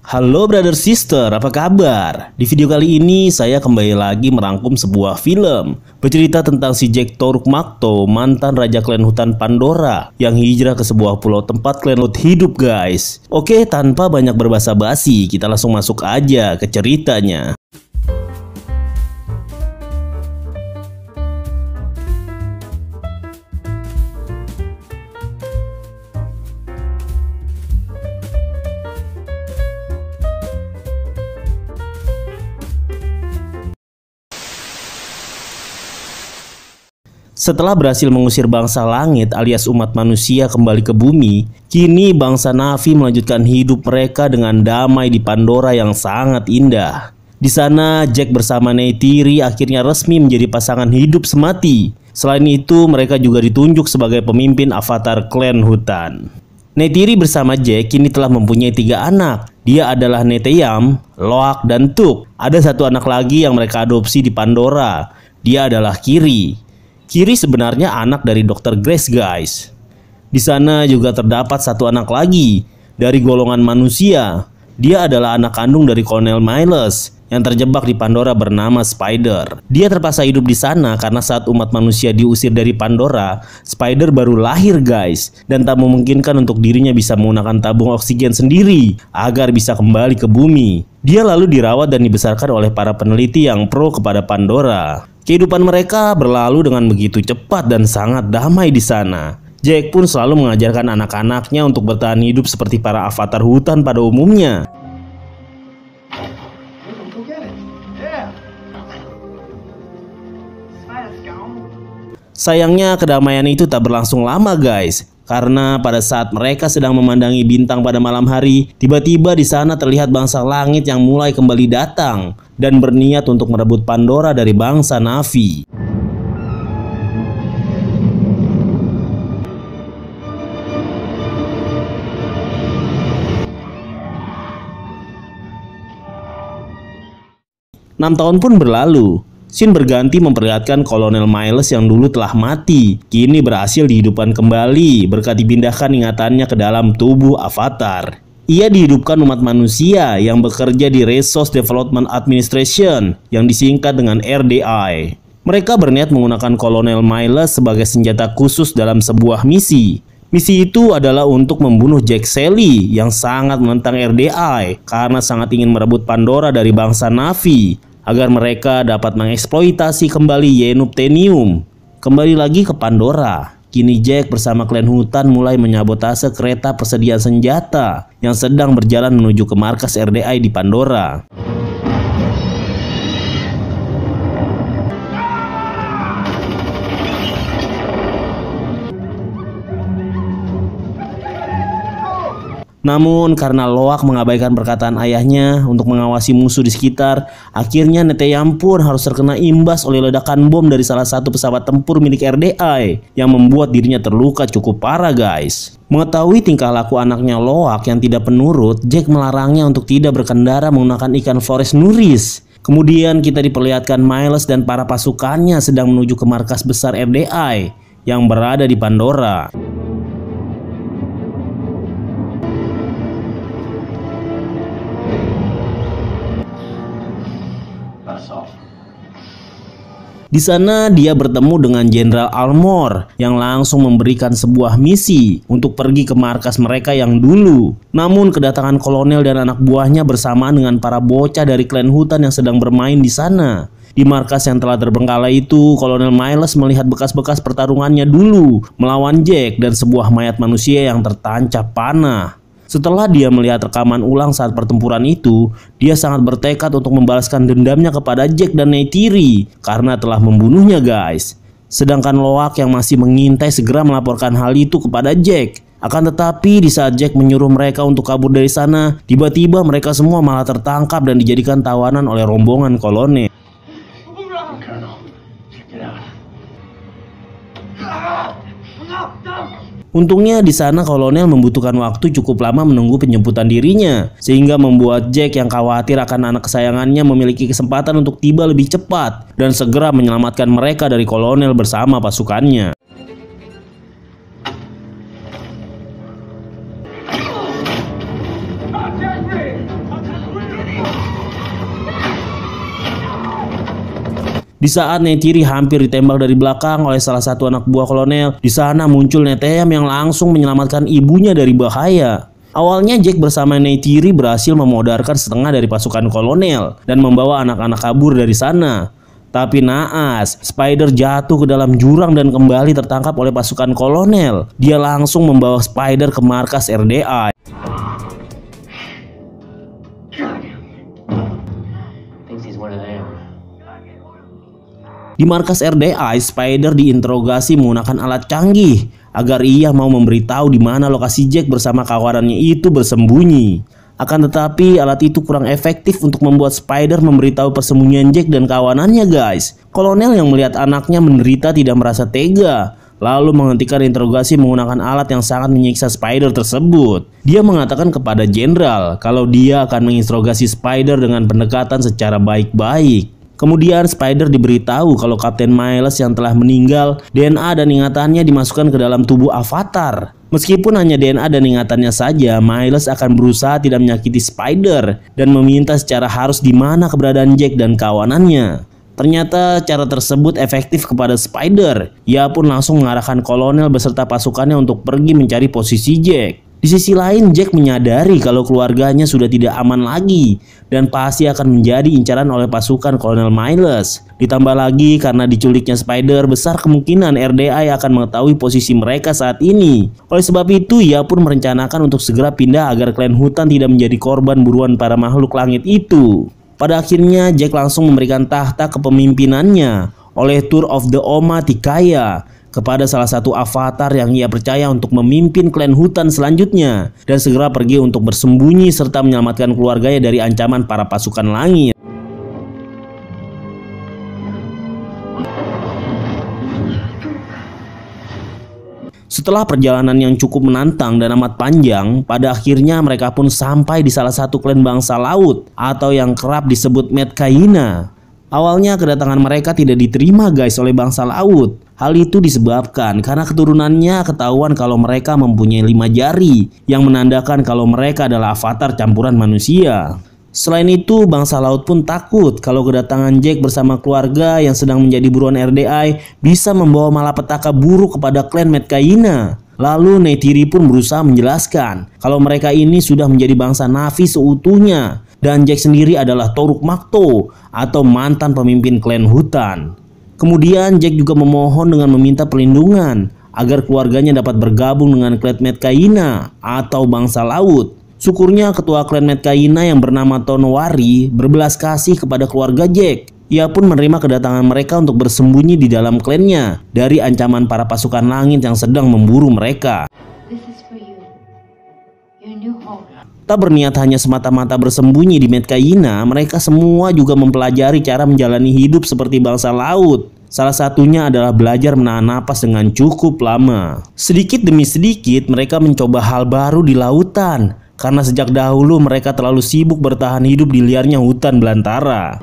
Halo brother sister, apa kabar? Di video kali ini saya kembali lagi merangkum sebuah film bercerita tentang si Jack Torquemada, mantan raja klan hutan Pandora yang hijrah ke sebuah pulau tempat klan Hood hidup guys. Oke, tanpa banyak berbasa-basi, kita langsung masuk aja ke ceritanya. Setelah berhasil mengusir bangsa langit alias umat manusia kembali ke bumi, kini bangsa Na'vi melanjutkan hidup mereka dengan damai di Pandora yang sangat indah. Di sana, Jack bersama Neytiri akhirnya resmi menjadi pasangan hidup semati. Selain itu, mereka juga ditunjuk sebagai pemimpin avatar klan hutan. Neytiri bersama Jack kini telah mempunyai 3 anak. Dia adalah Neteyam, Loak, dan Tuk. Ada 1 anak lagi yang mereka adopsi di Pandora. Dia adalah Kiri. Kiri sebenarnya anak dari Dr. Grace guys. Di sana juga terdapat 1 anak lagi dari golongan manusia. Dia adalah anak kandung dari Kolonel Miles yang terjebak di Pandora bernama Spider. Dia terpaksa hidup di sana karena saat umat manusia diusir dari Pandora, Spider baru lahir guys, dan tak memungkinkan untuk dirinya bisa menggunakan tabung oksigen sendiri agar bisa kembali ke bumi. Dia lalu dirawat dan dibesarkan oleh para peneliti yang pro kepada Pandora. Kehidupan mereka berlalu dengan begitu cepat dan sangat damai di sana. Jack pun selalu mengajarkan anak-anaknya untuk bertahan hidup seperti para avatar hutan pada umumnya. Sayangnya kedamaian itu tak berlangsung lama guys. Karena pada saat mereka sedang memandangi bintang pada malam hari, tiba-tiba di sana terlihat bangsa langit yang mulai kembali datang dan berniat untuk merebut Pandora dari bangsa Na'vi. Enam tahun pun berlalu. Scene berganti memperlihatkan Kolonel Miles yang dulu telah mati, kini berhasil dihidupkan kembali berkat dipindahkan ingatannya ke dalam tubuh avatar. Ia dihidupkan umat manusia yang bekerja di Resource Development Administration yang disingkat dengan RDI. Mereka berniat menggunakan Kolonel Miles sebagai senjata khusus dalam sebuah misi. Misi itu adalah untuk membunuh Jack Shelley yang sangat menentang RDI karena sangat ingin merebut Pandora dari bangsa Na'vi, agar mereka dapat mengeksploitasi kembali Yenubtenium. Kembali lagi ke Pandora, kini Jack bersama klan hutan mulai menyabotase kereta persediaan senjata yang sedang berjalan menuju ke markas RDI di Pandora. Namun karena Loak mengabaikan perkataan ayahnya untuk mengawasi musuh di sekitar, akhirnya Neteyam pun harus terkena imbas oleh ledakan bom dari salah satu pesawat tempur milik RDI yang membuat dirinya terluka cukup parah guys. Mengetahui tingkah laku anaknya Loak yang tidak penurut, Jack melarangnya untuk tidak berkendara menggunakan ikan Forest Nuris. Kemudian kita diperlihatkan Miles dan para pasukannya sedang menuju ke markas besar RDI yang berada di Pandora. Di sana dia bertemu dengan Jenderal Armor yang langsung memberikan sebuah misi untuk pergi ke markas mereka yang dulu. Namun kedatangan kolonel dan anak buahnya bersamaan dengan para bocah dari klan hutan yang sedang bermain di sana. Di markas yang telah terbengkalai itu, Kolonel Miles melihat bekas-bekas pertarungannya dulu melawan Jack dan sebuah mayat manusia yang tertancap panah. Setelah dia melihat rekaman ulang saat pertempuran itu, dia sangat bertekad untuk membalaskan dendamnya kepada Jack dan Neytiri karena telah membunuhnya guys. Sedangkan Loak yang masih mengintai segera melaporkan hal itu kepada Jack. Akan tetapi di saat Jack menyuruh mereka untuk kabur dari sana, tiba-tiba mereka semua malah tertangkap dan dijadikan tawanan oleh rombongan kolonel. Untungnya di sana kolonel membutuhkan waktu cukup lama menunggu penjemputan dirinya, sehingga membuat Jack yang khawatir akan anak kesayangannya memiliki kesempatan untuk tiba lebih cepat dan segera menyelamatkan mereka dari kolonel bersama pasukannya. Di saat Neytiri hampir ditembak dari belakang oleh salah satu anak buah kolonel, di sana muncul Neteyam yang langsung menyelamatkan ibunya dari bahaya. Awalnya Jack bersama Neytiri berhasil memodarkan setengah dari pasukan kolonel dan membawa anak-anak kabur dari sana. Tapi naas, Spider jatuh ke dalam jurang dan kembali tertangkap oleh pasukan kolonel. Dia langsung membawa Spider ke markas RDA. Di markas RDA, Spider diinterogasi menggunakan alat canggih agar ia mau memberitahu di mana lokasi Jack bersama kawanannya itu bersembunyi. Akan tetapi alat itu kurang efektif untuk membuat Spider memberitahu persembunyian Jack dan kawanannya, guys. Kolonel yang melihat anaknya menderita tidak merasa tega, lalu menghentikan interogasi menggunakan alat yang sangat menyiksa Spider tersebut. Dia mengatakan kepada jenderal kalau dia akan menginterogasi Spider dengan pendekatan secara baik-baik. Kemudian Spider diberitahu kalau Kapten Miles yang telah meninggal, DNA dan ingatannya dimasukkan ke dalam tubuh Avatar. Meskipun hanya DNA dan ingatannya saja, Miles akan berusaha tidak menyakiti Spider dan meminta secara harus di mana keberadaan Jack dan kawanannya. Ternyata cara tersebut efektif kepada Spider. Ia pun langsung mengarahkan kolonel beserta pasukannya untuk pergi mencari posisi Jack. Di sisi lain, Jack menyadari kalau keluarganya sudah tidak aman lagi dan pasti akan menjadi incaran oleh pasukan Kolonel Miles. Ditambah lagi karena diculiknya Spider, besar kemungkinan RDA akan mengetahui posisi mereka saat ini. Oleh sebab itu, ia pun merencanakan untuk segera pindah agar klan hutan tidak menjadi korban buruan para makhluk langit itu. Pada akhirnya, Jack langsung memberikan tahta kepemimpinannya oleh Tour of the Oma Tikaya kepada salah satu avatar yang ia percaya untuk memimpin klan hutan selanjutnya dan segera pergi untuk bersembunyi serta menyelamatkan keluarganya dari ancaman para pasukan langit. Setelah perjalanan yang cukup menantang dan amat panjang, pada akhirnya mereka pun sampai di salah satu klan bangsa laut atau yang kerap disebut Metkayina. Awalnya kedatangan mereka tidak diterima guys oleh bangsa laut. Hal itu disebabkan karena keturunannya ketahuan kalau mereka mempunyai 5 jari yang menandakan kalau mereka adalah avatar campuran manusia. Selain itu, bangsa laut pun takut kalau kedatangan Jack bersama keluarga yang sedang menjadi buruan RDA bisa membawa malapetaka buruk kepada klan Metkayina. Lalu Neytiri pun berusaha menjelaskan kalau mereka ini sudah menjadi bangsa Na'vi seutuhnya dan Jack sendiri adalah Toruk Makto atau mantan pemimpin klan hutan. Kemudian Jack juga memohon dengan meminta perlindungan agar keluarganya dapat bergabung dengan klan Metkayina atau bangsa laut. Syukurnya ketua klan Metkayina yang bernama Tonowari berbelas kasih kepada keluarga Jack. Ia pun menerima kedatangan mereka untuk bersembunyi di dalam klannya dari ancaman para pasukan langit yang sedang memburu mereka. Tak berniat hanya semata-mata bersembunyi di Metkayina, mereka semua juga mempelajari cara menjalani hidup seperti bangsa laut. Salah satunya adalah belajar menahan napas dengan cukup lama. Sedikit demi sedikit mereka mencoba hal baru di lautan, karena sejak dahulu mereka terlalu sibuk bertahan hidup di liarnya hutan belantara.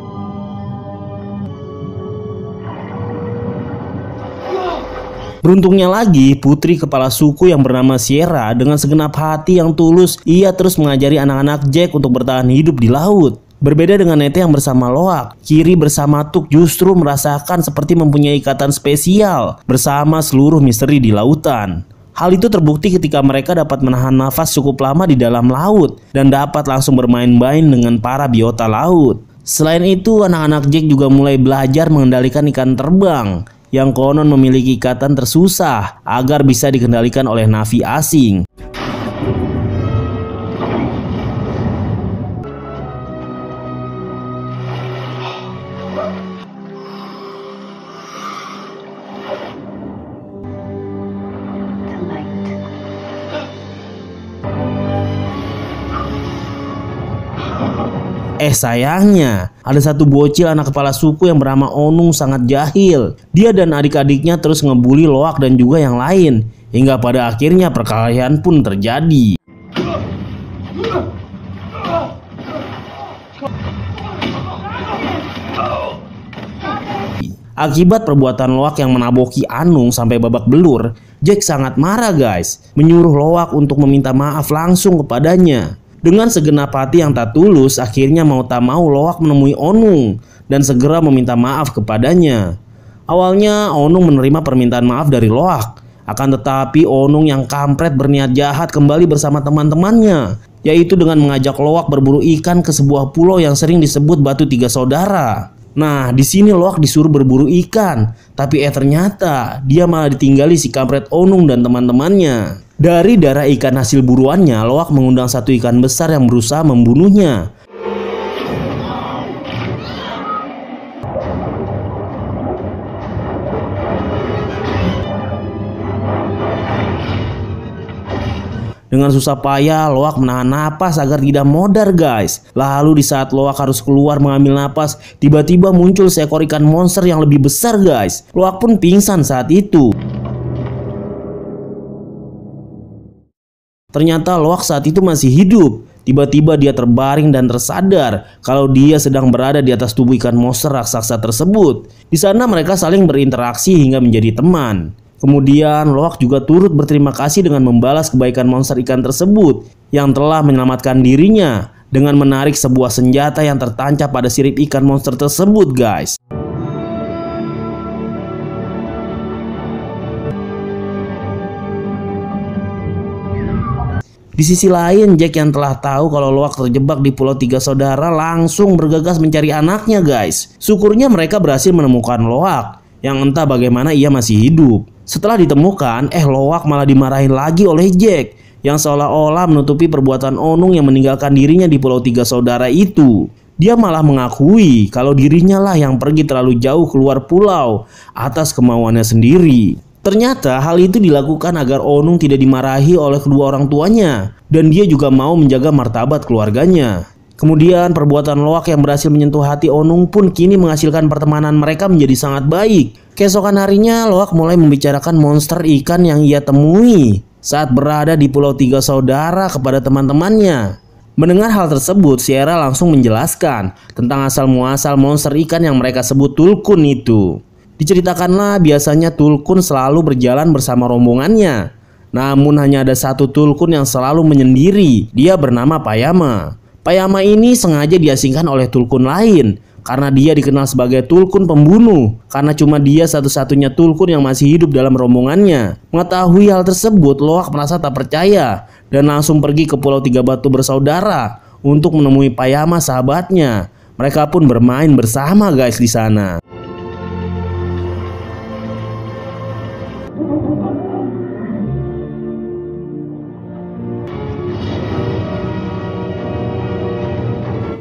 Beruntungnya lagi, putri kepala suku yang bernama Sierra dengan segenap hati yang tulus, ia terus mengajari anak-anak Jack untuk bertahan hidup di laut. Berbeda dengan Nete yang bersama Loak, Kiri bersama Tuk justru merasakan seperti mempunyai ikatan spesial bersama seluruh misteri di lautan. Hal itu terbukti ketika mereka dapat menahan nafas cukup lama di dalam laut dan dapat langsung bermain-main dengan para biota laut. Selain itu, anak-anak Jack juga mulai belajar mengendalikan ikan terbang yang konon memiliki ikatan tersusah agar bisa dikendalikan oleh Na'vi asing. Sayangnya, ada satu bocil anak kepala suku yang bernama Onung sangat jahil. Dia dan adik-adiknya terus ngebully Loak dan juga yang lain, hingga pada akhirnya perkelahian pun terjadi. Akibat perbuatan Loak yang menaboki Anung sampai babak belur, Jack sangat marah guys, menyuruh Loak untuk meminta maaf langsung kepadanya. Dengan segenap hati yang tak tulus, akhirnya mau tak mau Loak menemui Onung dan segera meminta maaf kepadanya. Awalnya Onung menerima permintaan maaf dari Loak, akan tetapi Onung yang kampret berniat jahat kembali bersama teman-temannya, yaitu dengan mengajak Loak berburu ikan ke sebuah pulau yang sering disebut Batu Tiga Saudara. Nah, di sini Loak disuruh berburu ikan, tapi ternyata dia malah ditinggali si kampret Onung dan teman-temannya. Dari darah ikan hasil buruannya, Loak mengundang satu ikan besar yang berusaha membunuhnya. Dengan susah payah, Loak menahan napas agar tidak modar, guys. Lalu di saat Loak harus keluar mengambil napas, tiba-tiba muncul seekor ikan monster yang lebih besar, guys. Loak pun pingsan saat itu. Ternyata Loak saat itu masih hidup. Tiba-tiba dia terbaring dan tersadar kalau dia sedang berada di atas tubuh ikan monster raksasa tersebut. Di sana mereka saling berinteraksi hingga menjadi teman. Kemudian Loak juga turut berterima kasih dengan membalas kebaikan monster ikan tersebut yang telah menyelamatkan dirinya dengan menarik sebuah senjata yang tertancap pada sirip ikan monster tersebut, guys. Di sisi lain, Jack yang telah tahu kalau Loak terjebak di Pulau Tiga Saudara langsung bergegas mencari anaknya, guys. Syukurnya mereka berhasil menemukan Loak yang entah bagaimana ia masih hidup. Setelah ditemukan, Loak malah dimarahin lagi oleh Jack yang seolah-olah menutupi perbuatan Onung yang meninggalkan dirinya di Pulau Tiga Saudara itu. Dia malah mengakui kalau dirinya lah yang pergi terlalu jauh keluar pulau atas kemauannya sendiri. Ternyata hal itu dilakukan agar Onung tidak dimarahi oleh kedua orang tuanya, dan dia juga mau menjaga martabat keluarganya. Kemudian perbuatan Loak yang berhasil menyentuh hati Onung pun kini menghasilkan pertemanan mereka menjadi sangat baik. Keesokan harinya Loak mulai membicarakan monster ikan yang ia temui saat berada di Pulau Tiga Saudara kepada teman-temannya. Mendengar hal tersebut, Sierra langsung menjelaskan tentang asal-muasal monster ikan yang mereka sebut Tulkun itu. Diceritakanlah biasanya Tulkun selalu berjalan bersama rombongannya. Namun hanya ada satu Tulkun yang selalu menyendiri. Dia bernama Payama. Payama ini sengaja diasingkan oleh Tulkun lain karena dia dikenal sebagai Tulkun pembunuh. Karena cuma dia satu-satunya Tulkun yang masih hidup dalam rombongannya. Mengetahui hal tersebut, Loak merasa tak percaya dan langsung pergi ke Pulau Tiga Batu Bersaudara untuk menemui Payama sahabatnya. Mereka pun bermain bersama, guys, di sana.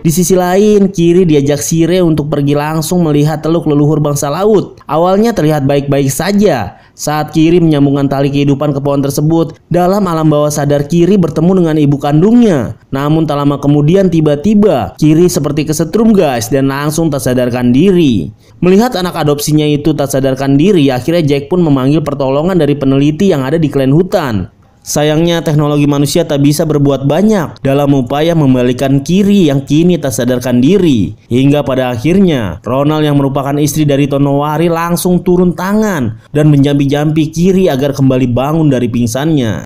Di sisi lain, Kiri diajak Sire untuk pergi langsung melihat teluk leluhur bangsa laut. Awalnya terlihat baik-baik saja saat Kiri menyambungkan tali kehidupan ke pohon tersebut. Dalam alam bawah sadar, Kiri bertemu dengan ibu kandungnya. Namun tak lama kemudian tiba-tiba Kiri seperti kesetrum, guys, dan langsung tak sadarkan diri. Melihat anak adopsinya itu tak sadarkan diri, akhirnya Jack pun memanggil pertolongan dari peneliti yang ada di klan hutan. Sayangnya teknologi manusia tak bisa berbuat banyak dalam upaya membalikan Kiri yang kini tak sadarkan diri. Hingga pada akhirnya Ronald yang merupakan istri dari Tonowari langsung turun tangan dan menjampi-jampi Kiri agar kembali bangun dari pingsannya.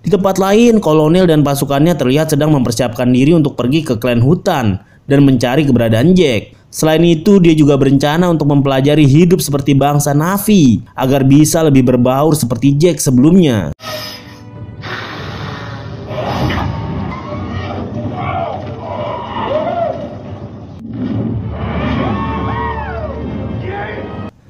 Di tempat lain, kolonel dan pasukannya terlihat sedang mempersiapkan diri untuk pergi ke klan hutan dan mencari keberadaan Jack. Selain itu, dia juga berencana untuk mempelajari hidup seperti bangsa Na'vi agar bisa lebih berbaur seperti Jack sebelumnya.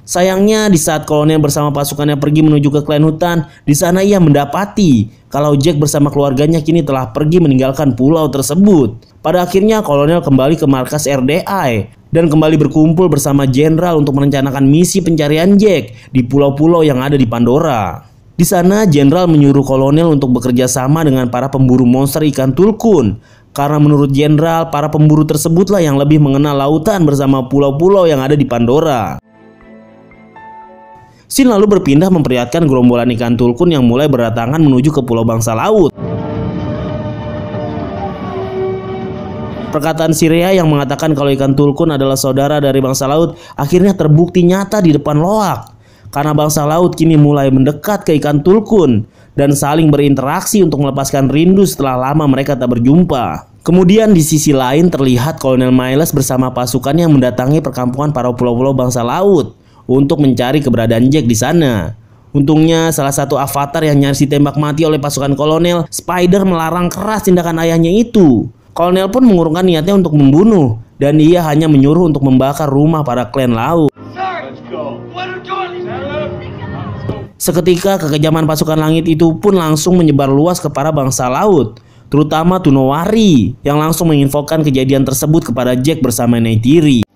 Sayangnya di saat kolonel bersama pasukannya pergi menuju ke klan hutan, di sana ia mendapati kalau Jack bersama keluarganya kini telah pergi meninggalkan pulau tersebut. Pada akhirnya kolonel kembali ke markas RDI dan kembali berkumpul bersama jenderal untuk merencanakan misi pencarian Jack di pulau-pulau yang ada di Pandora. Di sana jenderal menyuruh kolonel untuk bekerja sama dengan para pemburu monster ikan Tulkun. Karena menurut jenderal, para pemburu tersebutlah yang lebih mengenal lautan bersama pulau-pulau yang ada di Pandora. Sin lalu berpindah memperlihatkan gerombolan ikan Tulkun yang mulai berdatangan menuju ke pulau bangsa laut. Perkataan Sirea yang mengatakan kalau ikan Tulkun adalah saudara dari bangsa laut akhirnya terbukti nyata di depan Loak. karena bangsa laut kini mulai mendekat ke ikan tulkun dan saling berinteraksi untuk melepaskan rindu setelah lama mereka tak berjumpa. Kemudian di sisi lain terlihat Kolonel Miles bersama pasukannya yang mendatangi perkampungan para pulau-pulau bangsa laut untuk mencari keberadaan Jack di sana. Untungnya salah satu avatar yang nyaris ditembak mati oleh pasukan Kolonel, Spider melarang keras tindakan ayahnya itu. Kolonel pun mengurungkan niatnya untuk membunuh dan ia hanya menyuruh untuk membakar rumah para klan laut. Seketika kekejaman pasukan langit itu pun langsung menyebar luas ke para bangsa laut, terutama Tunowari yang langsung menginfokan kejadian tersebut kepada Jack bersama Neytiri.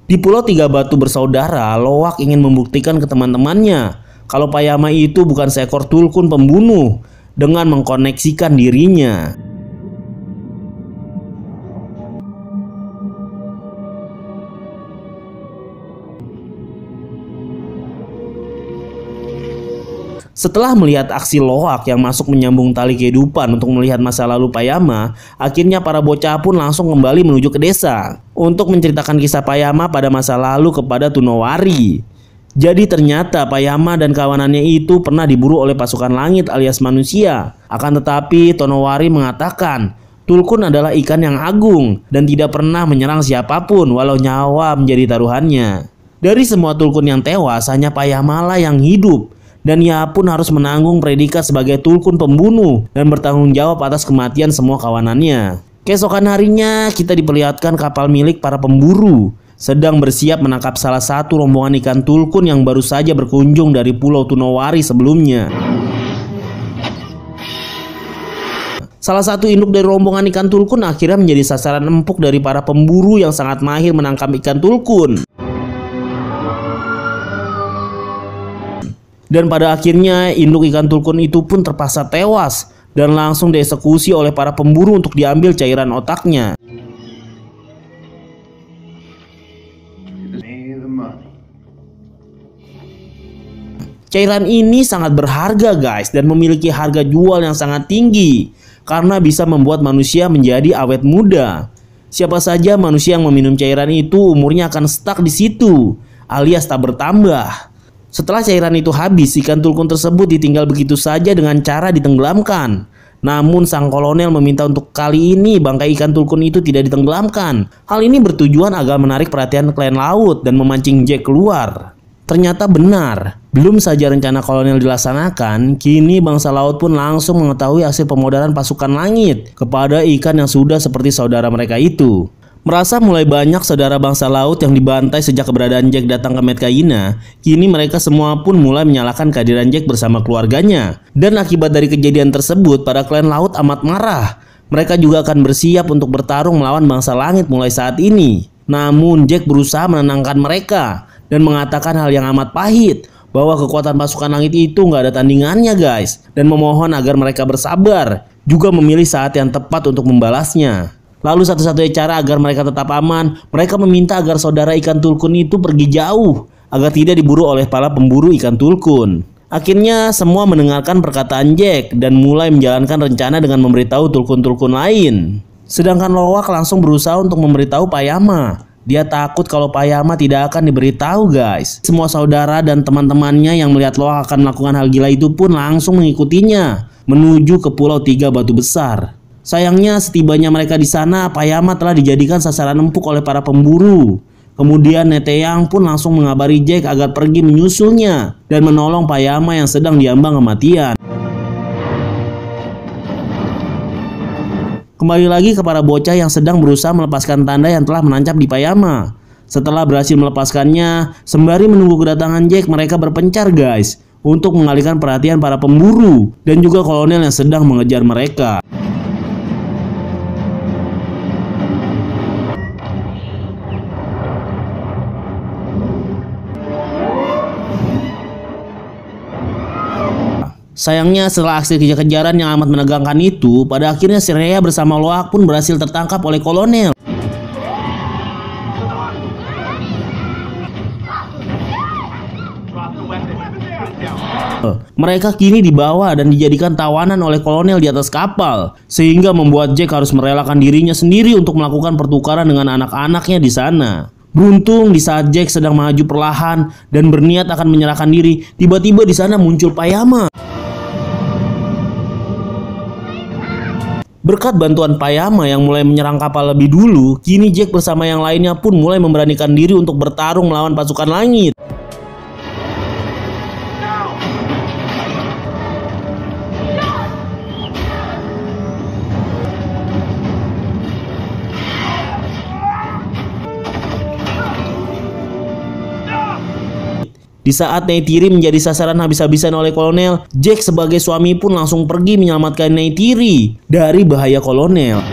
Di Pulau Tiga Batu Bersaudara, Loak ingin membuktikan ke teman-temannya kalau Payama itu bukan seekor tulkun pembunuh dengan mengkoneksikan dirinya. Setelah melihat aksi Loak yang masuk menyambung tali kehidupan untuk melihat masa lalu Payama, akhirnya para bocah pun langsung kembali menuju ke desa untuk menceritakan kisah Payama pada masa lalu kepada Tunowari. Jadi ternyata Payama dan kawanannya itu pernah diburu oleh pasukan langit alias manusia. Akan tetapi Tonowari mengatakan tulkun adalah ikan yang agung dan tidak pernah menyerang siapapun walau nyawa menjadi taruhannya. Dari semua tulkun yang tewas, hanya Payama lah yang hidup. Dan ia pun harus menanggung predikat sebagai tulkun pembunuh dan bertanggung jawab atas kematian semua kawanannya. Keesokan harinya kita diperlihatkan kapal milik para pemburu sedang bersiap menangkap salah satu rombongan ikan tulkun yang baru saja berkunjung dari Pulau Tunowari sebelumnya. Salah satu induk dari rombongan ikan tulkun akhirnya menjadi sasaran empuk dari para pemburu yang sangat mahir menangkap ikan tulkun. Dan pada akhirnya induk ikan tulkun itu pun terpaksa tewas dan langsung dieksekusi oleh para pemburu untuk diambil cairan otaknya. Cairan ini sangat berharga guys dan memiliki harga jual yang sangat tinggi karena bisa membuat manusia menjadi awet muda. Siapa saja manusia yang meminum cairan itu umurnya akan stuck di situ alias tak bertambah. Setelah cairan itu habis, ikan tulkun tersebut ditinggal begitu saja dengan cara ditenggelamkan. Namun sang kolonel meminta untuk kali ini bangkai ikan tulkun itu tidak ditenggelamkan. Hal ini bertujuan agar menarik perhatian klan laut dan memancing Jack keluar. Ternyata benar, belum saja rencana kolonel dilaksanakan, kini bangsa laut pun langsung mengetahui hasil pemodaran pasukan langit kepada ikan yang sudah seperti saudara mereka itu. Merasa mulai banyak saudara bangsa laut yang dibantai sejak keberadaan Jack datang ke Medcaina, kini mereka semua pun mulai menyalahkan kehadiran Jack bersama keluarganya. Dan akibat dari kejadian tersebut, para klan laut amat marah. Mereka juga akan bersiap untuk bertarung melawan bangsa langit mulai saat ini. Namun Jack berusaha menenangkan mereka dan mengatakan hal yang amat pahit, bahwa kekuatan pasukan langit itu nggak ada tandingannya guys, dan memohon agar mereka bersabar, juga memilih saat yang tepat untuk membalasnya. Lalu satu-satunya cara agar mereka tetap aman, mereka meminta agar saudara ikan tulkun itu pergi jauh agar tidak diburu oleh para pemburu ikan tulkun. Akhirnya semua mendengarkan perkataan Jack dan mulai menjalankan rencana dengan memberitahu tulkun-tulkun lain. Sedangkan Loak langsung berusaha untuk memberitahu Payama. Dia takut kalau Payama tidak akan diberitahu guys. Semua saudara dan teman-temannya yang melihat Loak akan melakukan hal gila itu pun langsung mengikutinya menuju ke Pulau Tiga Batu Besar. Sayangnya setibanya mereka di sana, Payama telah dijadikan sasaran empuk oleh para pemburu. Kemudian Neteyang pun langsung mengabari Jack agar pergi menyusulnya dan menolong Payama yang sedang diambang kematian. Kembali lagi ke para bocah yang sedang berusaha melepaskan tanda yang telah menancap di Payama. Setelah berhasil melepaskannya, sembari menunggu kedatangan Jack, mereka berpencar guys untuk mengalihkan perhatian para pemburu dan juga kolonel yang sedang mengejar mereka. Sayangnya setelah aksi kejar-kejaran yang amat menegangkan itu, pada akhirnya Shreya bersama Loak pun berhasil tertangkap oleh kolonel. Mereka kini dibawa dan dijadikan tawanan oleh kolonel di atas kapal, sehingga membuat Jack harus merelakan dirinya sendiri untuk melakukan pertukaran dengan anak-anaknya di sana. Beruntung di saat Jack sedang maju perlahan dan berniat akan menyerahkan diri, tiba-tiba di sana muncul Payama. Berkat bantuan Payama yang mulai menyerang kapal lebih dulu, kini Jack bersama yang lainnya pun mulai memberanikan diri untuk bertarung melawan pasukan langit. Di saat Neytiri menjadi sasaran habis-habisan oleh kolonel, Jack sebagai suami pun langsung pergi menyelamatkan Neytiri dari bahaya kolonel.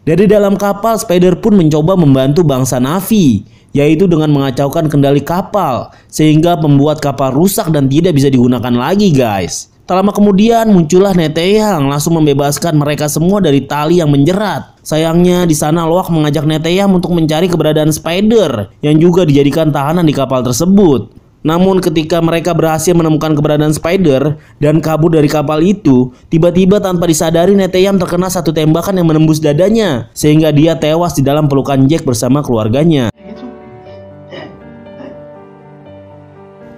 Dari dalam kapal, Spider pun mencoba membantu bangsa Na'vi, yaitu dengan mengacaukan kendali kapal, sehingga membuat kapal rusak dan tidak bisa digunakan lagi, guys. Tak lama kemudian muncullah Neteyang langsung membebaskan mereka semua dari tali yang menjerat. Sayangnya di sana Loak mengajak Neteyang untuk mencari keberadaan Spider yang juga dijadikan tahanan di kapal tersebut. Namun ketika mereka berhasil menemukan keberadaan Spider dan kabur dari kapal itu, tiba-tiba tanpa disadari Neteyang terkena satu tembakan yang menembus dadanya, sehingga dia tewas di dalam pelukan Jack bersama keluarganya.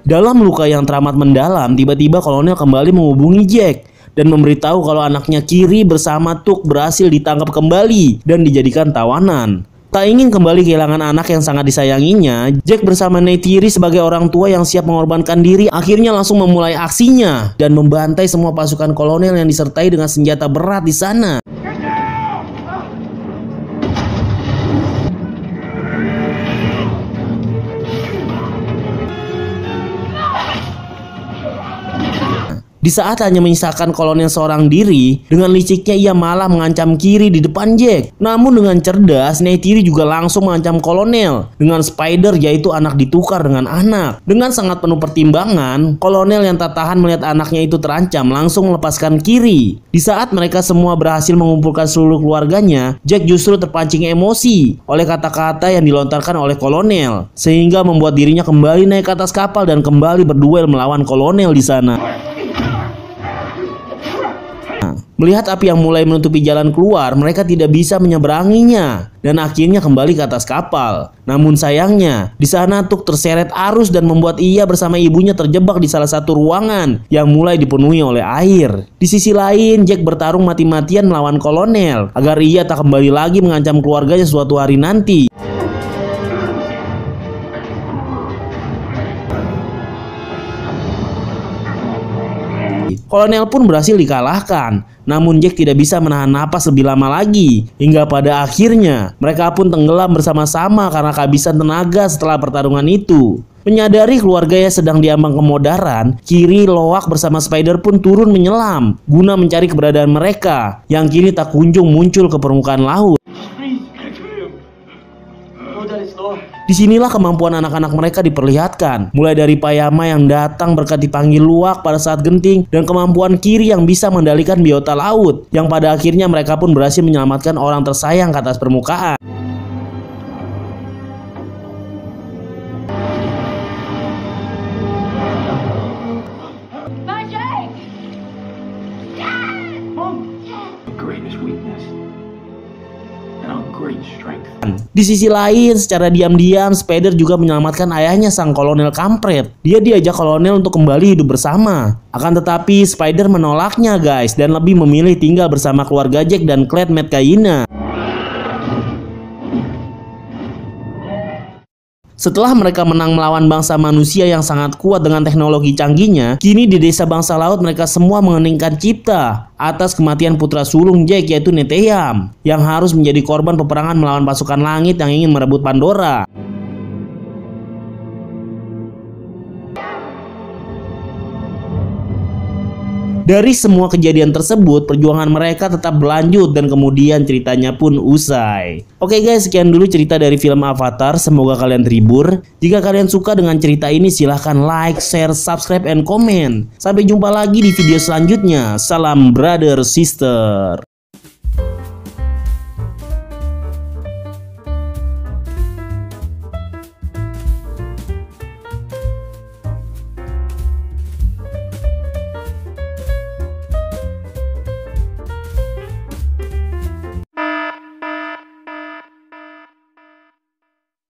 Dalam luka yang teramat mendalam, tiba-tiba kolonel kembali menghubungi Jack dan memberitahu kalau anaknya Kiri bersama Tuk berhasil ditangkap kembali dan dijadikan tawanan. Tak ingin kembali kehilangan anak yang sangat disayanginya, Jack bersama Neytiri sebagai orang tua yang siap mengorbankan diri akhirnya langsung memulai aksinya dan membantai semua pasukan kolonel yang disertai dengan senjata berat di sana. Di saat hanya menyisakan kolonel seorang diri, dengan liciknya ia malah mengancam Kiri di depan Jack. Namun dengan cerdas, Neytiri juga langsung mengancam kolonel dengan Spider, yaitu anak ditukar dengan anak. Dengan sangat penuh pertimbangan, kolonel yang tak tahan melihat anaknya itu terancam langsung melepaskan Kiri. Di saat mereka semua berhasil mengumpulkan seluruh keluarganya, Jack justru terpancing emosi oleh kata-kata yang dilontarkan oleh kolonel, sehingga membuat dirinya kembali naik ke atas kapal dan kembali berduel melawan kolonel di sana. Melihat api yang mulai menutupi jalan keluar, mereka tidak bisa menyeberanginya dan akhirnya kembali ke atas kapal. Namun sayangnya, di sana Tuk terseret arus dan membuat ia bersama ibunya terjebak di salah satu ruangan yang mulai dipenuhi oleh air. Di sisi lain, Jack bertarung mati-matian melawan kolonel agar ia tak kembali lagi mengancam keluarganya suatu hari nanti. Kolonel pun berhasil dikalahkan, namun Jack tidak bisa menahan napas lebih lama lagi, hingga pada akhirnya mereka pun tenggelam bersama-sama karena kehabisan tenaga setelah pertarungan itu. Menyadari keluarganya sedang diambang kemodaran, Kiri, Loak bersama Spider pun turun menyelam guna mencari keberadaan mereka yang kini tak kunjung muncul ke permukaan laut. Disinilah kemampuan anak-anak mereka diperlihatkan, mulai dari Payama yang datang berkat dipanggil Luak pada saat genting, dan kemampuan Kiri yang bisa mengendalikan biota laut, yang pada akhirnya mereka pun berhasil menyelamatkan orang tersayang ke atas permukaan. Di sisi lain, secara diam-diam Spider juga menyelamatkan ayahnya sang kolonel kampret. Dia diajak kolonel untuk kembali hidup bersama. Akan tetapi Spider menolaknya, guys, dan lebih memilih tinggal bersama keluarga Jack dan Clyde Metcalfe. Setelah mereka menang melawan bangsa manusia yang sangat kuat dengan teknologi canggihnya, kini di desa bangsa laut mereka semua mengeningkan cipta atas kematian putra sulung Jack, yaitu Neteyam, yang harus menjadi korban peperangan melawan pasukan langit yang ingin merebut Pandora. Dari semua kejadian tersebut, perjuangan mereka tetap berlanjut dan kemudian ceritanya pun usai. Oke guys, sekian dulu cerita dari film Avatar. Semoga kalian terhibur. Jika kalian suka dengan cerita ini, silahkan like, share, subscribe, and comment. Sampai jumpa lagi di video selanjutnya. Salam brother sister.